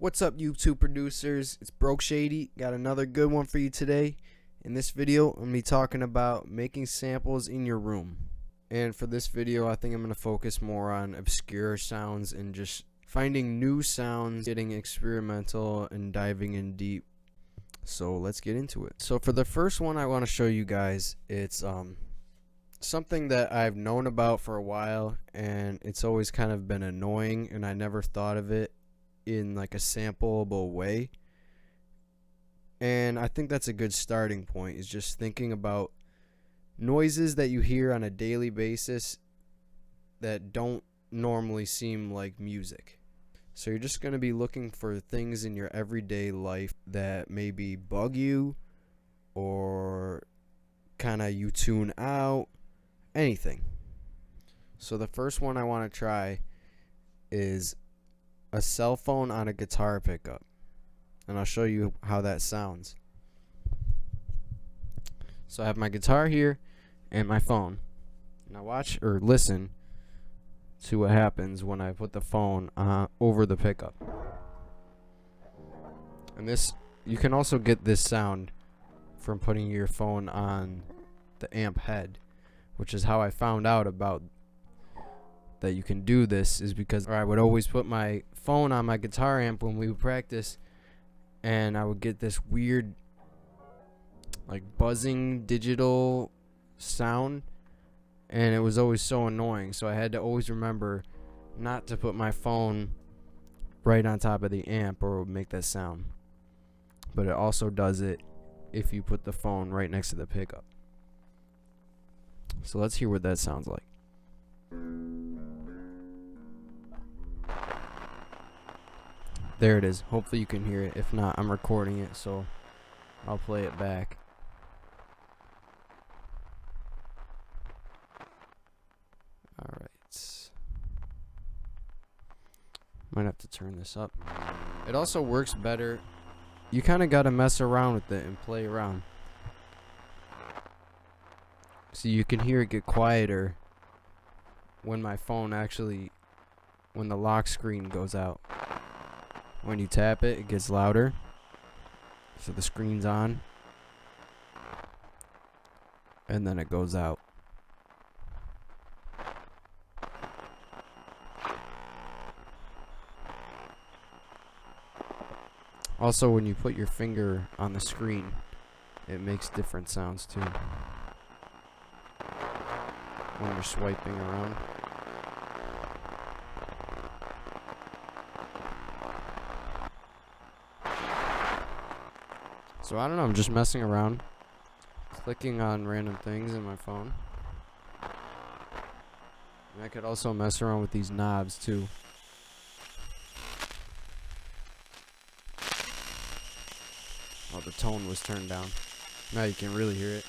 What's up, YouTube producers? It's Shady. Got another good one for you today. In this video, I'm going to be talking about making samples in your room. And for this video, I think I'm going to focus more on obscure sounds and just finding new sounds, getting experimental, and diving in deep. So let's get into it. So for the first one I want to show you guys, it's something that I've known about for a while, and it's always kind of been annoying, and I never thought of it in like a sampleable way. And I think that's a good starting point, is just thinking about noises that you hear on a daily basis that don't normally seem like music. So you're just going to be looking for things in your everyday life that maybe bug you or kind of you tune out, anything. So the first one I want to try is a cell phone on a guitar pickup, and I'll show you how that sounds. So I have my guitar here and my phone. Now watch or listen to what happens when I put the phone over the pickup. And this, you can also get this sound from putting your phone on the amp head, which is how I found out about that you can do this, is because I would always put my phone on my guitar amp when we would practice, and I would get this weird like buzzing digital sound, and it was always so annoying. So I had to always remember not to put my phone right on top of the amp, or it would make that sound. But it also does it if you put the phone right next to the pickup. So let's hear what that sounds like. There it is. Hopefully you can hear it. If not, I'm recording it, so I'll play it back. Alright. Might have to turn this up. It also works better. You kind of got to mess around with it and play around. So you can hear it get quieter when my phone actually, when the lock screen goes out. When you tap it, it gets louder. So the screen's on. And then it goes out. Also, when you put your finger on the screen, it makes different sounds too. When you're swiping around. So I don't know, I'm just messing around, clicking on random things in my phone. And I could also mess around with these knobs too. Oh, the tone was turned down. Now you can really hear it.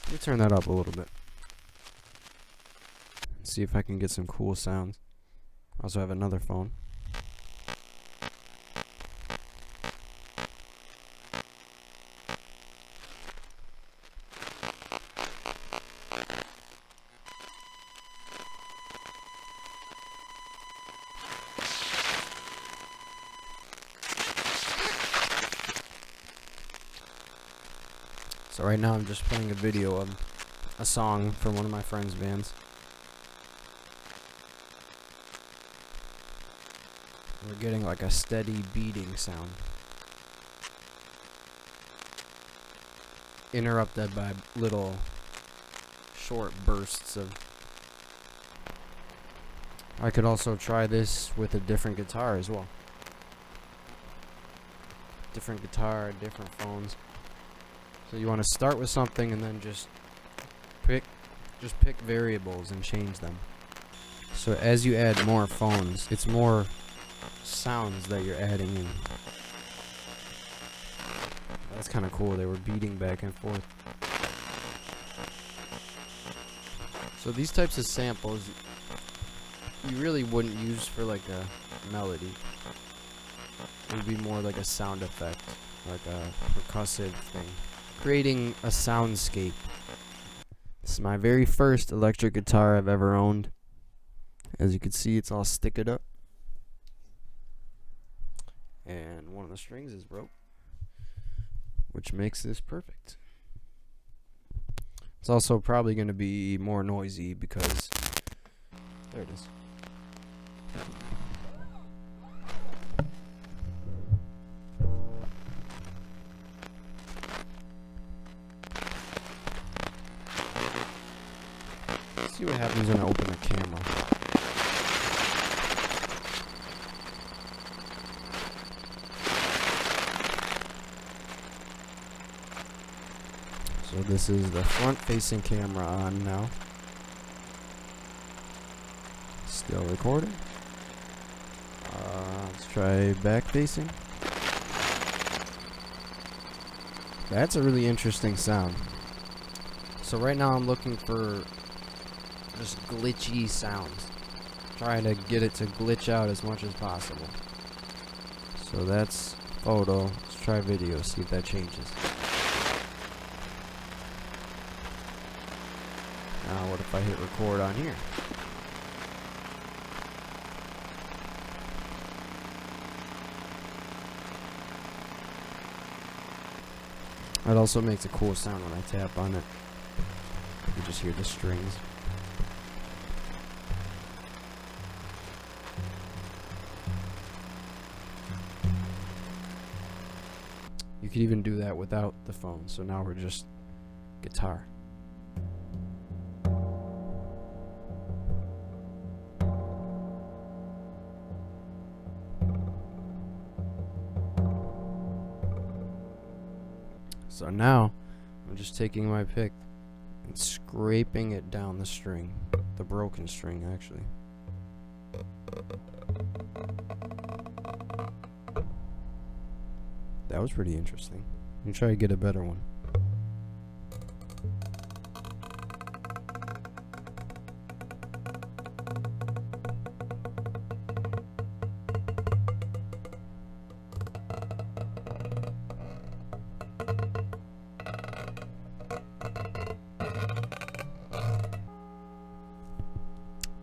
Let me turn that up a little bit. See if I can get some cool sounds. I also have another phone. So right now I'm just playing a video of a song from one of my friend's bands. We're getting like a steady beating sound, interrupted by little short bursts of. I could also try this with a different guitar as well. Different guitar, different phones. So you want to start with something and then just pick variables and change them. So as you add more phones, it's more sounds that you're adding in. That's kind of cool. They were beating back and forth. So these types of samples you really wouldn't use for like a melody. It would be more like a sound effect, like a percussive thing. Creating a soundscape. This my very first electric guitar I've ever owned. As you can see, it's all sticked up. And one of the strings is broke, which makes this perfect. It's also probably going to be more noisy because there it is. Let's see what happens when I open the camera. So this is the front-facing camera on now. Still recording. Let's try back-facing. That's a really interesting sound. So right now I'm looking for just glitchy sounds. Trying to get it to glitch out as much as possible. So that's photo. Let's try video, see if that changes. Now what if I hit record on here? It also makes a cool sound when I tap on it. You just hear the strings. You could even do that without the phone, so now we're just guitar. So now, I'm just taking my pick and scraping it down the string. The broken string, actually. That was pretty interesting. Let me try to get a better one.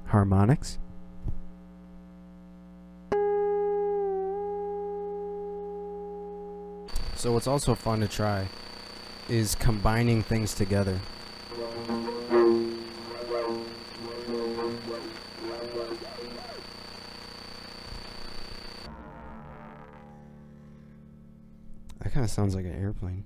Harmonics. So what's also fun to try is combining things together. That kind of sounds like an airplane.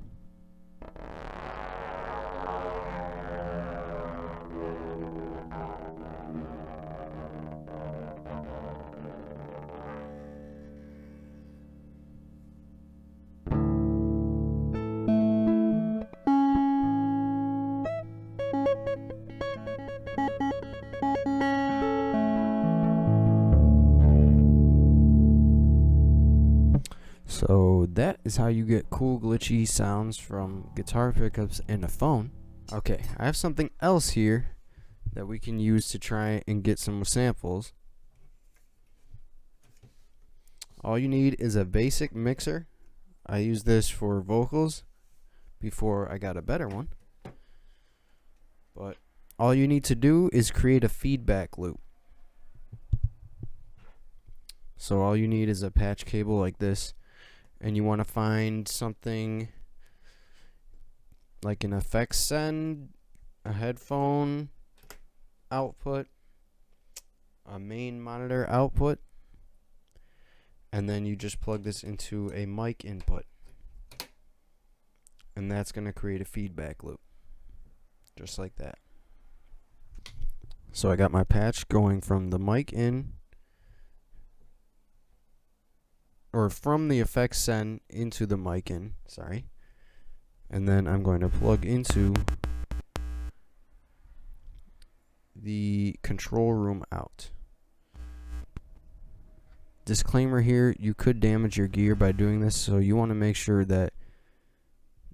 So that is how you get cool glitchy sounds from guitar pickups and a phone. Okay, I have something else here that we can use to try and get some samples. All you need is a basic mixer. I used this for vocals before I got a better one. But all you need to do is create a feedback loop. So all you need is a patch cable like this. And you want to find something like an effects send, a headphone output, a main monitor output, and then you just plug this into a mic input. And that's going to create a feedback loop, just like that. So I got my patch going from the mic in, or from the effects send into the mic in, sorry. And then I'm going to plug into the control room out. Disclaimer here, you could damage your gear by doing this, so you want to make sure that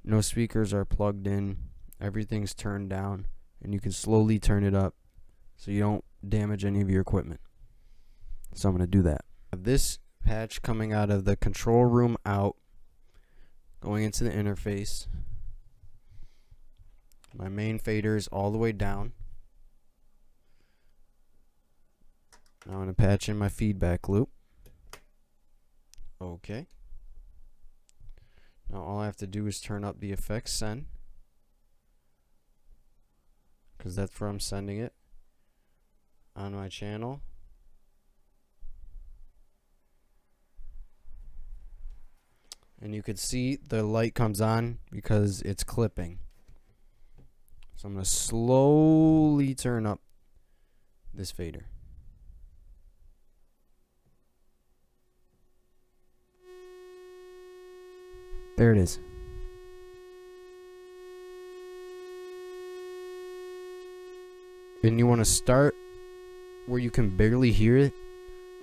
no speakers are plugged in, everything's turned down, and you can slowly turn it up so you don't damage any of your equipment. So I'm going to do that. This patch coming out of the control room out, going into the interface. My main fader is all the way down. Now I'm going to patch in my feedback loop. Okay. Now all I have to do is turn up the effects send, because that's where I'm sending it on my channel. And you can see the light comes on because it's clipping. So I'm going to slowly turn up this fader. There it is. And you want to start where you can barely hear it.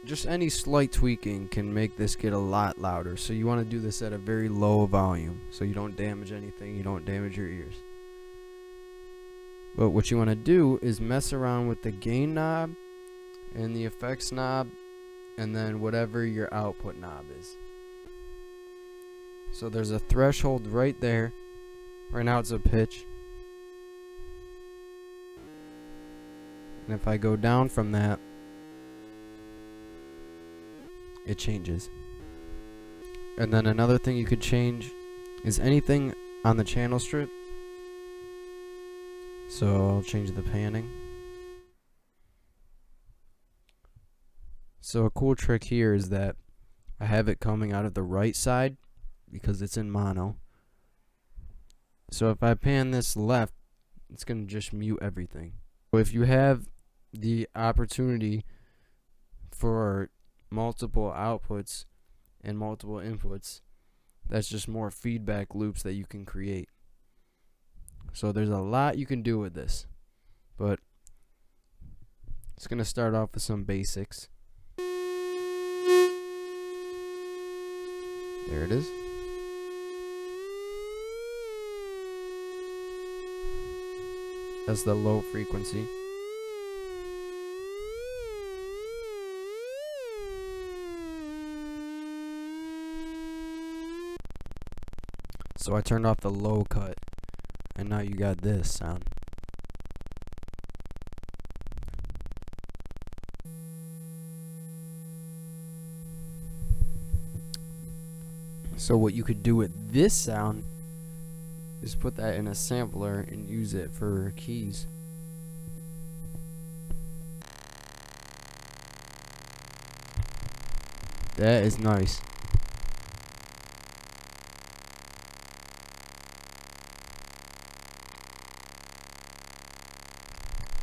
Just any slight tweaking can make this get a lot louder. So you want to do this at a very low volume so you don't damage anything, you don't damage your ears. But what you want to do is mess around with the gain knob and the effects knob and then whatever your output knob is. So there's a threshold right there. Right now it's a pitch. And if I go down from that, it changes. And then another thing you could change is anything on the channel strip. So I'll change the panning. So a cool trick here is that I have it coming out of the right side because it's in mono. So if I pan this left, it's going to just mute everything. So if you have the opportunity for multiple outputs and multiple inputs, that's just more feedback loops that you can create. So there's a lot you can do with this, but it's going to start off with some basics. There it is. That's the low frequency. So I turned off the low cut, and now you got this sound. So what you could do with this sound is put that in a sampler and use it for keys. That is nice.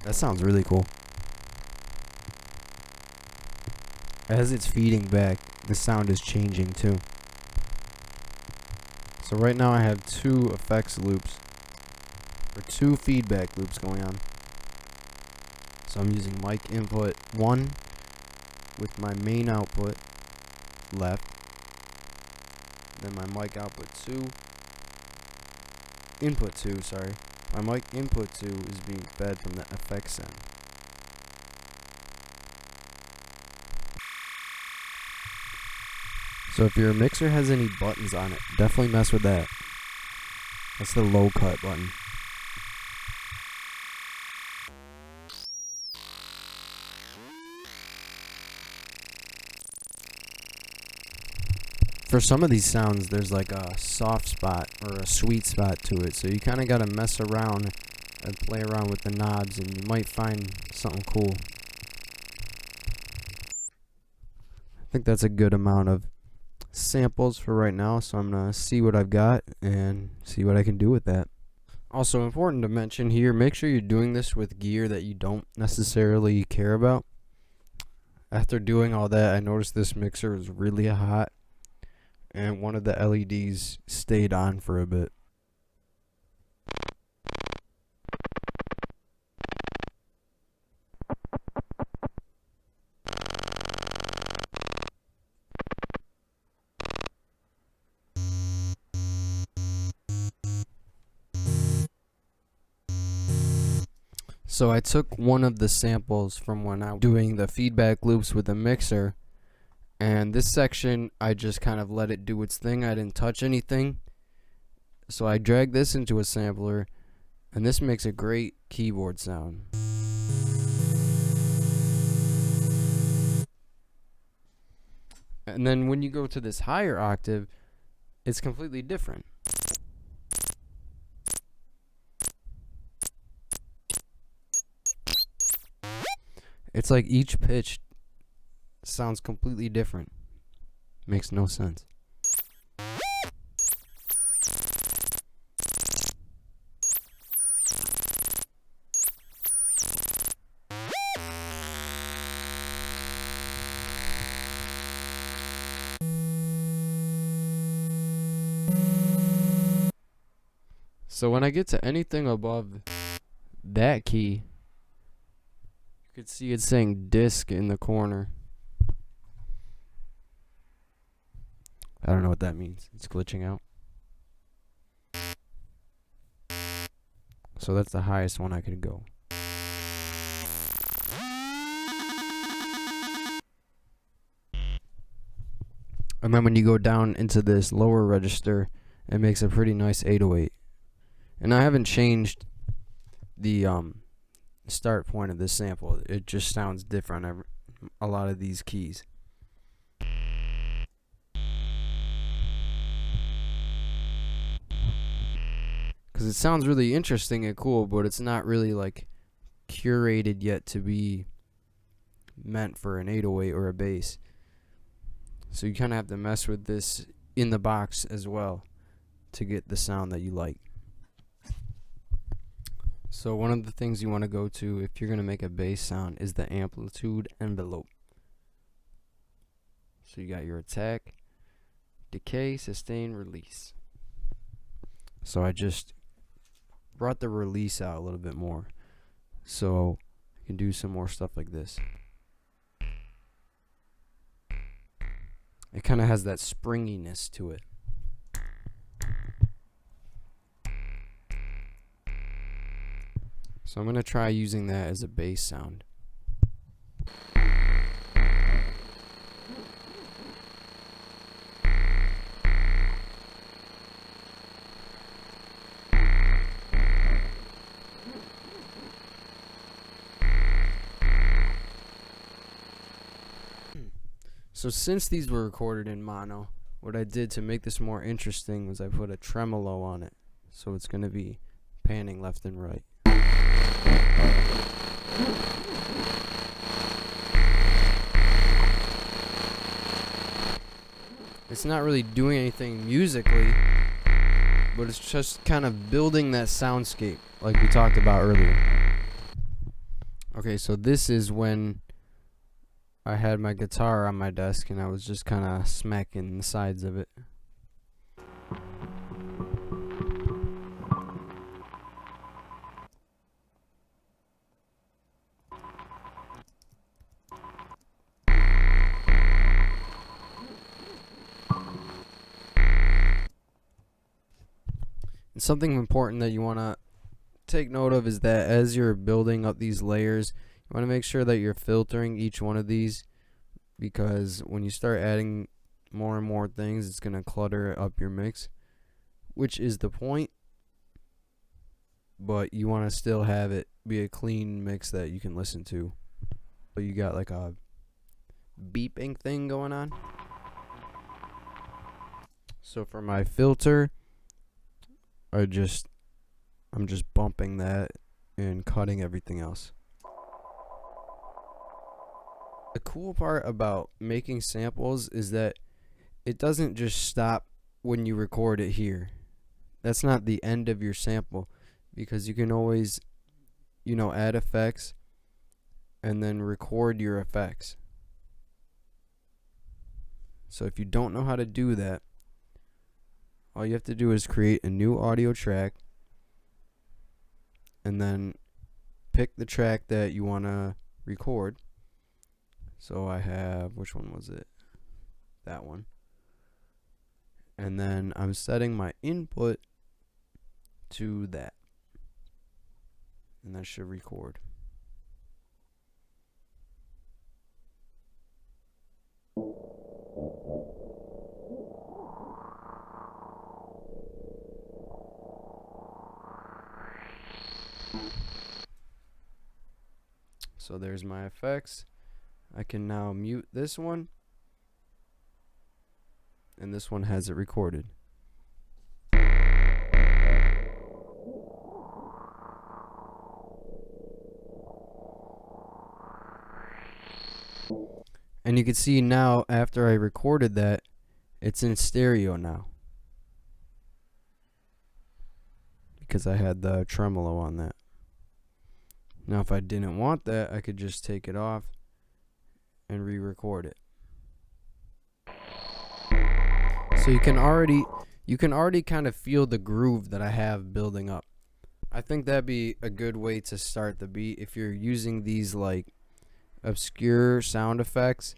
That sounds really cool. As it's feeding back, the sound is changing too. So right now I have two effects loops, or two feedback loops going on. So I'm using mic input 1 with my main output left, then my mic output 2, input 2, sorry. My mic input 2 is being fed from the effects end. So if your mixer has any buttons on it, definitely mess with that. That's the low cut button. For some of these sounds, there's like a soft spot or a sweet spot to it, so you kind of got to mess around and play around with the knobs, and you might find something cool. I think that's a good amount of samples for right now, so I'm gonna see what I've got and see what I can do with that. Also important to mention here, make sure you're doing this with gear that you don't necessarily care about. After doing all that, I noticed this mixer was really hot and one of the LEDs stayed on for a bit. So I took one of the samples from when I was doing the feedback loops with the mixer, and this section I just kind of let it do its thing. I didn't touch anything. So I dragged this into a sampler And this makes a great keyboard sound. And then when you go to this higher octave, it's completely different. It's like each pitch sounds completely different. Makes no sense. So when I get to anything above that key, you could see it saying disc in the corner. I don't know what that means. It's glitching out. So that's the highest one I could go. And then when you go down into this lower register, it makes a pretty nice 808. And I haven't changed the start point of this sample. It just sounds different on a lot of these keys. Because it sounds really interesting and cool, but it's not really like curated yet to be meant for an 808 or a bass. So you kind of have to mess with this in the box as well to get the sound that you like. So one of the things you want to go to if you're going to make a bass sound is the amplitude envelope. So you got your attack, decay, sustain, release. So I just brought the release out a little bit more, so you can do some more stuff like this. It kind of has that springiness to it. So I'm going to try using that as a bass sound. So since these were recorded in mono, what I did to make this more interesting was I put a tremolo on it. So it's going to be panning left and right. It's not really doing anything musically, but it's just kind of building that soundscape like we talked about earlier. Okay, so this is when I had my guitar on my desk and I was just kind of smacking the sides of it. And something important that you want to take note of is that as you're building up these layers, you want to make sure that you're filtering each one of these, because when you start adding more and more things, it's going to clutter up your mix, which is the point, but you want to still have it be a clean mix that you can listen to. So you got like a beeping thing going on. So for my filter, I'm just bumping that and cutting everything else. The cool part about making samples is that it doesn't just stop when you record it here. That's not the end of your sample, because you can always, add effects and then record your effects. So if you don't know how to do that, all you have to do is create a new audio track and then pick the track that you want to record. So I have, which one was it? That one. And then I'm setting my input to that. And that should record. So there's my effects. I can now mute this one, and this one has it recorded. And you can see now, after I recorded that, it's in stereo now, because I had the tremolo on that. Now if I didn't want that, I could just take it off and re-record it. So you can already kind of feel the groove that I have building up. I think that'd be a good way to start the beat. If you're using these like obscure sound effects,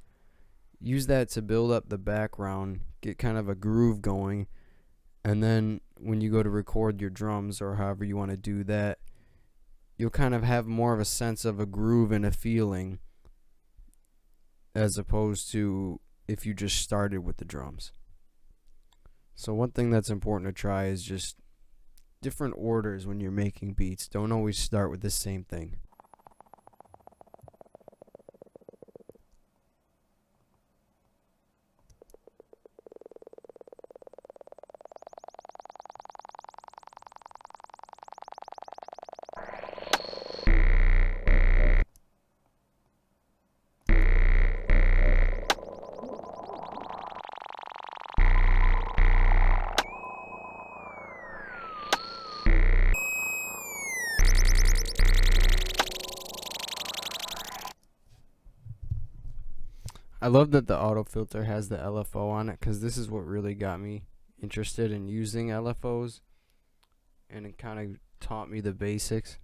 use that to build up the background, get kind of a groove going, and then when you go to record your drums or however you want to do that, you'll kind of have more of a sense of a groove and a feeling, as opposed to if you just started with the drums. So one thing that's important to try is just different orders when you're making beats. Don't always start with the same thing. I love that the auto filter has the LFO on it, because this is what really got me interested in using LFOs, and it kind of taught me the basics.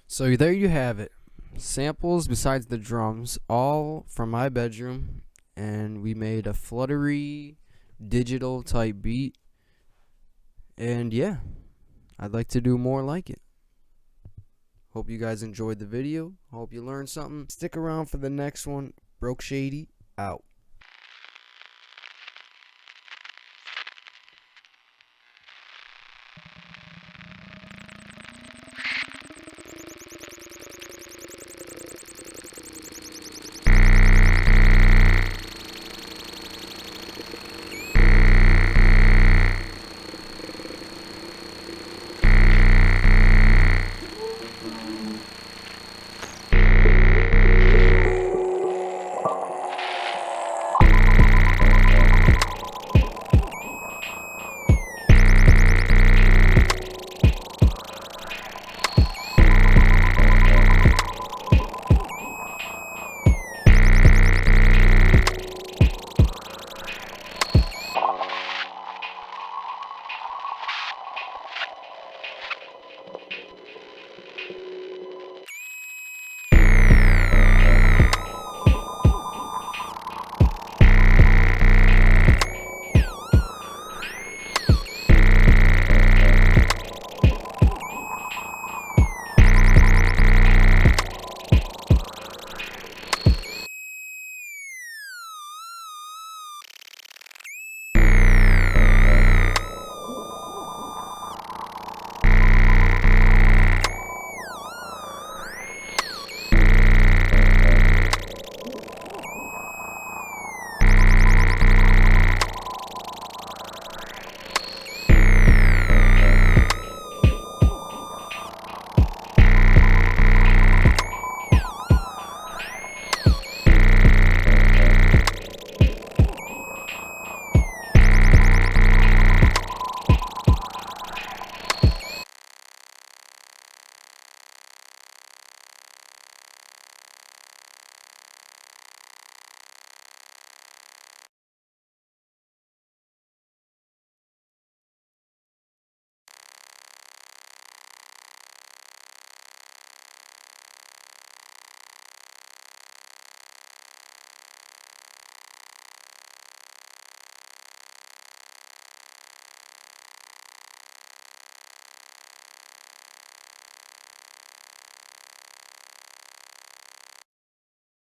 So there you have it. Samples besides the drums, all from my bedroom, and we made a fluttery digital type beat. And yeah, I'd like to do more like it. Hope you guys enjoyed the video. Hope you learned something. Stick around for the next one. Broke Shady out.